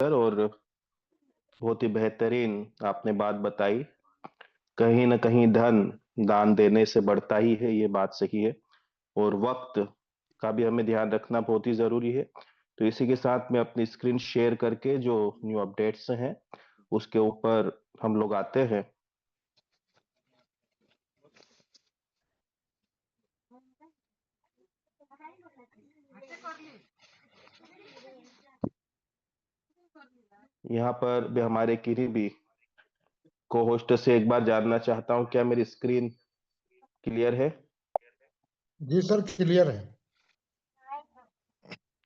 Sir. और बहुत ही बेहतरीन आपने बात बताई। कहीं ना कहीं धन दान देने से बढ़ता ही है, ये बात सही है। और वक्त का भी हमें ध्यान रखना बहुत ही जरूरी है। तो इसी के साथ मैं अपनी स्क्रीन शेयर करके जो न्यू अपडेट्स हैं उसके ऊपर हम लोग आते हैं। यहाँ पर भी हमारे किन्हीं भी को होस्ट से एक बार जानना चाहता हूँ, क्या मेरी स्क्रीन क्लियर है? जी सर, क्लियर है।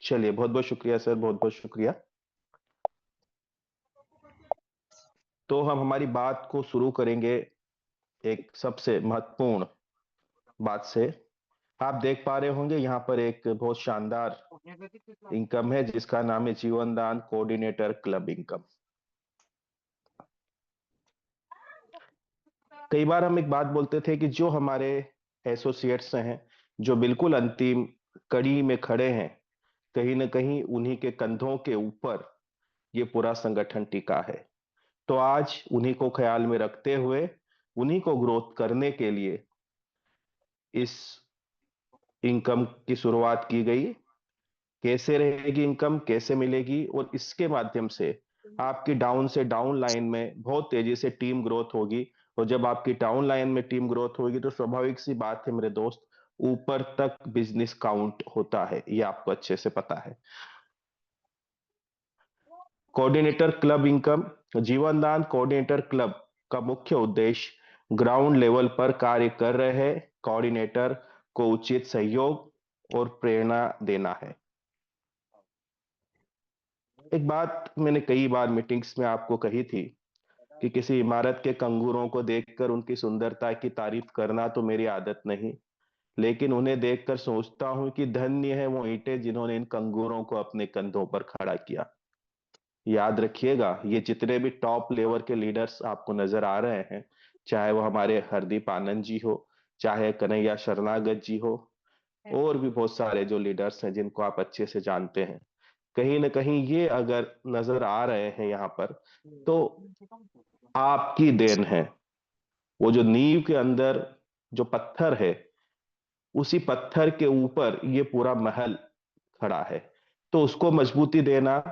चलिए, बहुत बहुत शुक्रिया सर, बहुत बहुत शुक्रिया। तो हम हमारी बात को शुरू करेंगे एक सबसे महत्वपूर्ण बात से। आप देख पा रहे होंगे यहाँ पर एक बहुत शानदार इनकम है जिसका नाम है जीवन दान कोऑर्डिनेटर क्लब इनकम। कई बार हम एक बात बोलते थे कि जो हमारे एसोसिएट्स हैं, जो बिल्कुल अंतिम कड़ी में खड़े हैं, कहीं ना कहीं उन्हीं के कंधों के ऊपर ये पूरा संगठन टिका है। तो आज उन्हीं को ख्याल में रखते हुए, उन्हीं को ग्रोथ करने के लिए इस इनकम की शुरुआत की गई। कैसे रहेगी इनकम, कैसे मिलेगी, और इसके माध्यम से आपकी डाउन से डाउन लाइन में बहुत तेजी से टीम ग्रोथ होगी। और जब आपकी डाउन लाइन में टीम ग्रोथ होगी तो स्वाभाविक सी बात है मेरे दोस्त, ऊपर तक बिजनेस काउंट होता है, ये आपको अच्छे से पता है। कोऑर्डिनेटर क्लब इनकम, जीवनदान कोऑर्डिनेटर क्लब का मुख्य उद्देश्य ग्राउंड लेवल पर कार्य कर रहे कोऑर्डिनेटर को उचित सहयोग और प्रेरणा देना है। एक बात मैंने कई बार मीटिंग्स में आपको कही थी कि किसी इमारत के कंगूरों को देखकर उनकी सुंदरता की तारीफ करना तो मेरी आदत नहीं, लेकिन उन्हें देखकर सोचता हूं कि धन्य है वो ईंटें जिन्होंने इन कंगूरों को अपने कंधों पर खड़ा किया। याद रखिएगा, ये जितने भी टॉप लेवल के लीडर्स आपको नजर आ रहे हैं, चाहे वो हमारे हरदीप आनंद जी हो, चाहे कन्हैया शरणागत जी हो, और भी बहुत सारे जो लीडर्स हैं जिनको आप अच्छे से जानते हैं, कहीं ना कहीं ये अगर नजर आ रहे हैं यहाँ पर, तो आपकी देन है। वो जो नींव के अंदर जो पत्थर है, उसी पत्थर के ऊपर ये पूरा महल खड़ा है। तो उसको मजबूती देना,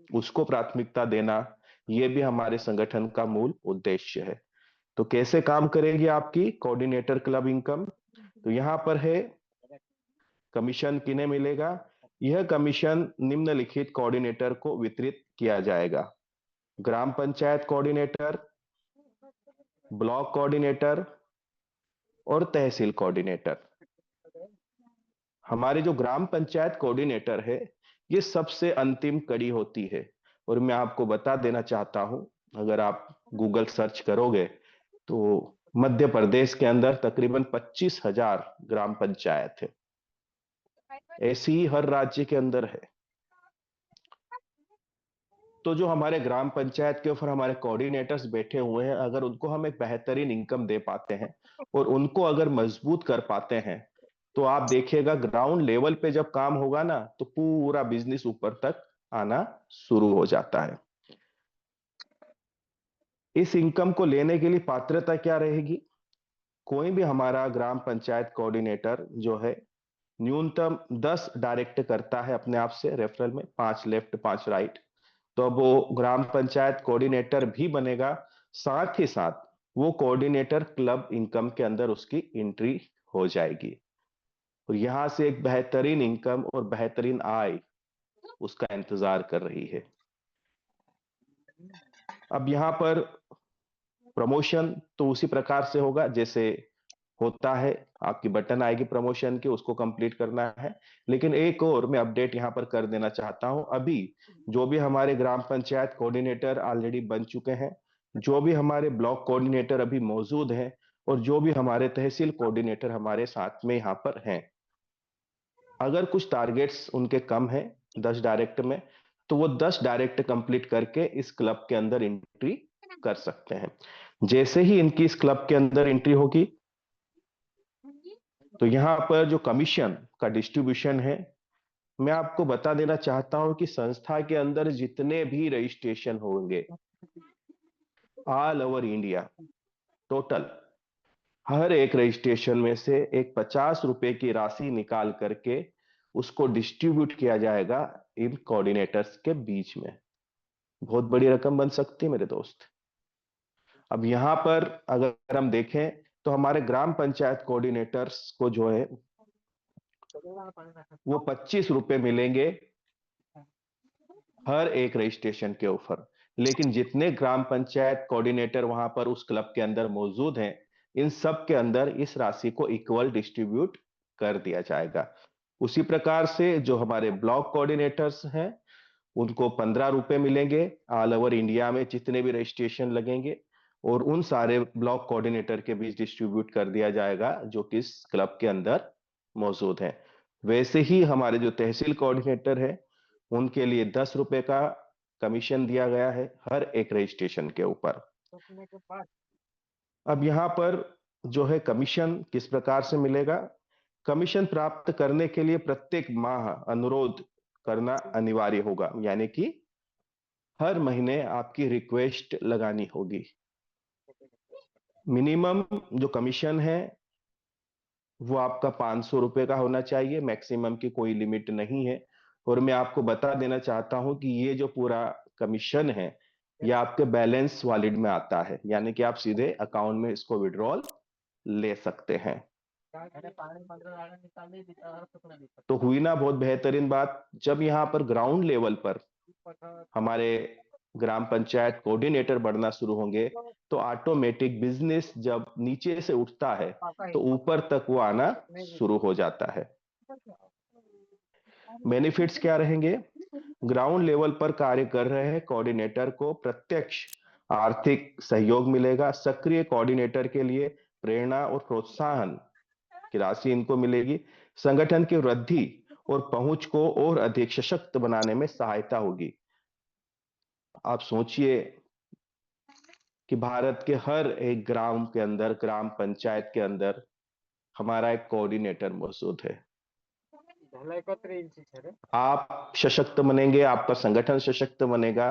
उसको प्राथमिकता देना, ये भी हमारे संगठन का मूल उद्देश्य है। तो कैसे काम करेगी आपकी कोऑर्डिनेटर क्लब इनकम? तो यहां पर है, कमीशन किन्हें मिलेगा? यह कमीशन निम्नलिखित कोऑर्डिनेटर को वितरित किया जाएगा: ग्राम पंचायत कोऑर्डिनेटर, ब्लॉक कोऑर्डिनेटर और तहसील कोऑर्डिनेटर। हमारे जो ग्राम पंचायत कोऑर्डिनेटर है, ये सबसे अंतिम कड़ी होती है। और मैं आपको बता देना चाहता हूं, अगर आप गूगल सर्च करोगे तो मध्य प्रदेश के अंदर तकरीबन 25,000 ग्राम पंचायत है। ऐसी ही हर राज्य के अंदर है। तो जो हमारे ग्राम पंचायत के ऊपर हमारे कोऑर्डिनेटर्स बैठे हुए हैं, अगर उनको हम एक बेहतरीन इनकम दे पाते हैं और उनको अगर मजबूत कर पाते हैं, तो आप देखिएगा ग्राउंड लेवल पे जब काम होगा ना, तो पूरा बिजनेस ऊपर तक आना शुरू हो जाता है। इस इनकम को लेने के लिए पात्रता क्या रहेगी? कोई भी हमारा ग्राम पंचायत कोऑर्डिनेटर जो है, न्यूनतम 10 डायरेक्ट करता है अपने आप से रेफरल में, 5 लेफ्ट 5 राइट। तो अब वो ग्राम पंचायत कोऑर्डिनेटर भी बनेगा, साथ ही साथ वो कोऑर्डिनेटर क्लब इनकम के अंदर उसकी एंट्री हो जाएगी। और यहां से एक बेहतरीन इनकम और बेहतरीन आय उसका इंतजार कर रही है। अब यहां पर प्रमोशन तो उसी प्रकार से होगा जैसे होता है, आपकी बटन आएगी प्रमोशन की, उसको कंप्लीट करना है। लेकिन एक और मैं अपडेट यहां पर कर देना चाहता हूं। अभी जो भी हमारे ग्राम पंचायत कोऑर्डिनेटर ऑलरेडी बन चुके हैं, जो भी हमारे ब्लॉक कोऑर्डिनेटर अभी मौजूद हैं, और जो भी हमारे तहसील कोऑर्डिनेटर हमारे साथ में यहाँ पर हैं, अगर कुछ टारगेट्स उनके कम है 10 डायरेक्ट में, तो वो 10 डायरेक्ट कंप्लीट करके इस क्लब के अंदर एंट्री कर सकते हैं। जैसे ही इनकी इस क्लब के अंदर एंट्री होगी, तो यहां पर जो कमीशन का डिस्ट्रीब्यूशन है, मैं आपको बता देना चाहता हूं कि संस्था के अंदर जितने भी रजिस्ट्रेशन होंगे ऑल ओवर इंडिया टोटल, हर एक रजिस्ट्रेशन में से एक 50 रुपए की राशि निकाल करके उसको डिस्ट्रीब्यूट किया जाएगा इन कोऑर्डिनेटर्स के बीच में। बहुत बड़ी रकम बन सकती है मेरे दोस्त। अब यहां पर अगर हम देखें तो हमारे ग्राम पंचायत कोऑर्डिनेटर्स को जो है वो 25 रुपए मिलेंगे हर एक रजिस्ट्रेशन के ऊपर। लेकिन जितने ग्राम पंचायत कोऑर्डिनेटर वहां पर उस क्लब के अंदर मौजूद हैं, इन सब के अंदर इस राशि को इक्वल डिस्ट्रीब्यूट कर दिया जाएगा। उसी प्रकार से जो हमारे ब्लॉक कोऑर्डिनेटर्स हैं उनको 15 रुपए मिलेंगे ऑल ओवर इंडिया में जितने भी रजिस्ट्रेशन लगेंगे, और उन सारे ब्लॉक कोऑर्डिनेटर के बीच डिस्ट्रीब्यूट कर दिया जाएगा जो कि इस क्लब के अंदर मौजूद हैं। वैसे ही हमारे जो तहसील कोऑर्डिनेटर है उनके लिए 10 रुपए का कमीशन दिया गया है हर एक रजिस्ट्रेशन के ऊपर। अब यहाँ पर जो है कमीशन किस प्रकार से मिलेगा? कमीशन प्राप्त करने के लिए प्रत्येक माह अनुरोध करना अनिवार्य होगा, यानी कि हर महीने आपकी रिक्वेस्ट लगानी होगी। मिनिमम जो कमीशन है वो आपका 500 रुपए का होना चाहिए, मैक्सिमम की कोई लिमिट नहीं है। और मैं आपको बता देना चाहता हूं कि ये जो पूरा कमीशन है ये आपके बैलेंस वॉलेट में आता है, यानी कि आप सीधे अकाउंट में इसको विड्रॉल ले सकते हैं। तो हुई ना बहुत बेहतरीन बात? जब यहाँ पर ग्राउंड लेवल पर हमारे ग्राम पंचायत कोऑर्डिनेटर बढ़ना शुरू होंगे तो ऑटोमेटिक बिजनेस जब नीचे से उठता है तो ऊपर तक वो आना शुरू हो जाता है। बेनिफिट्स क्या रहेंगे? ग्राउंड लेवल पर कार्य कर रहे हैं कोऑर्डिनेटर को प्रत्यक्ष आर्थिक सहयोग मिलेगा। सक्रिय कोऑर्डिनेटर के लिए प्रेरणा और प्रोत्साहन की राशि इनको मिलेगी। संगठन की वृद्धि और पहुंच को और अधिक सशक्त बनाने में सहायता होगी। आप सोचिए कि भारत के हर एक ग्राम के अंदर, ग्राम पंचायत के अंदर हमारा एक कोऑर्डिनेटर मौजूद है। आप सशक्त बनेंगे, आपका संगठन सशक्त बनेगा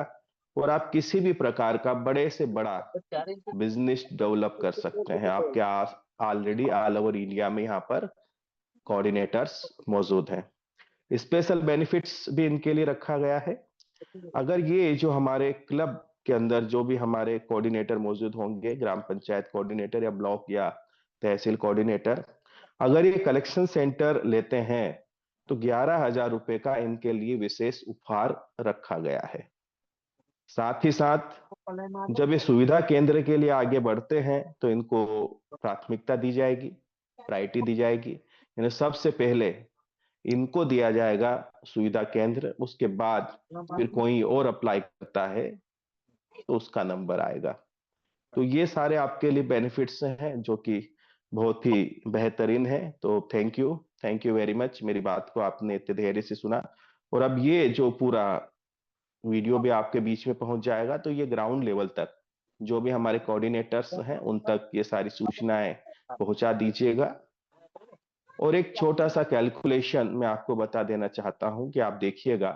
और आप किसी भी प्रकार का बड़े से बड़ा बिजनेस डेवलप कर सकते हैं। आपके आस ऑलरेडी ऑल ओवर इंडिया में यहाँ पर कोऑर्डिनेटर्स मौजूद हैं। स्पेशल बेनिफिट्स भी इनके लिए रखा गया है। अगर ये जो हमारे क्लब के अंदर जो भी हमारे कोऑर्डिनेटर मौजूद होंगे, ग्राम पंचायत कोऑर्डिनेटर या ब्लॉक या तहसील कोऑर्डिनेटर, अगर ये कलेक्शन सेंटर लेते हैं तो 11,000 रुपए का इनके लिए विशेष उपहार रखा गया है। साथ ही साथ जब ये सुविधा केंद्र के लिए आगे बढ़ते हैं तो इनको प्राथमिकता दी जाएगी, प्रायोरिटी दी जाएगी। यानी सबसे पहले इनको दिया जाएगा सुविधा केंद्र, उसके बाद फिर कोई और अप्लाई करता है तो उसका नंबर आएगा। तो ये सारे आपके लिए बेनिफिट्स हैं जो कि बहुत ही बेहतरीन है। तो थैंक यू वेरी मच, मेरी बात को आपने इतने धैर्य से सुना। और अब ये जो पूरा वीडियो भी आपके बीच में पहुंच जाएगा, तो ये ग्राउंड लेवल तक जो भी हमारे कोऑर्डिनेटर्स हैं उन तक ये सारी सूचनाएं पहुंचा दीजिएगा। और एक छोटा सा कैलकुलेशन मैं आपको बता देना चाहता हूं कि आप देखिएगा,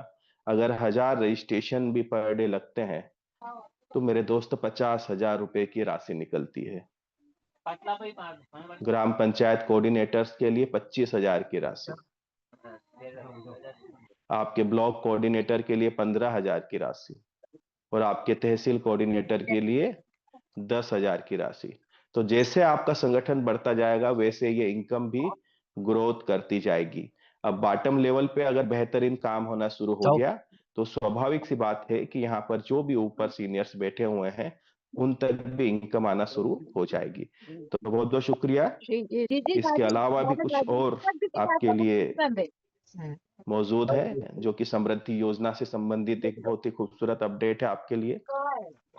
अगर 1000 रजिस्ट्रेशन भी पर डे लगते हैं तो मेरे दोस्त 50,000 रुपए की राशि निकलती है। ग्राम पंचायत कोऑर्डिनेटर्स के लिए 25,000 की राशि, आपके ब्लॉक कोऑर्डिनेटर के लिए 15,000 की राशि और आपके तहसील कोऑर्डिनेटर के लिए 10,000 की राशि। तो जैसे आपका संगठन बढ़ता जाएगा वैसे ये इनकम भी ग्रोथ करती जाएगी। अब बॉटम लेवल पे अगर बेहतरीन काम होना शुरू हो गया तो स्वाभाविक सी बात है कि यहाँ पर जो भी ऊपर सीनियर्स बैठे हुए हैं उन तक भी इनकम आना शुरू हो जाएगी। तो बहुत बहुत शुक्रिया। इसके अलावा भी कुछ और आपके लिए मौजूद है जो कि समृद्धि योजना से संबंधित एक बहुत ही खूबसूरत अपडेट है आपके लिए।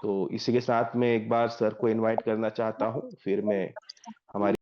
तो इसी के साथ मैं एक बार सर को इनवाइट करना चाहता हूं, फिर मैं हमारी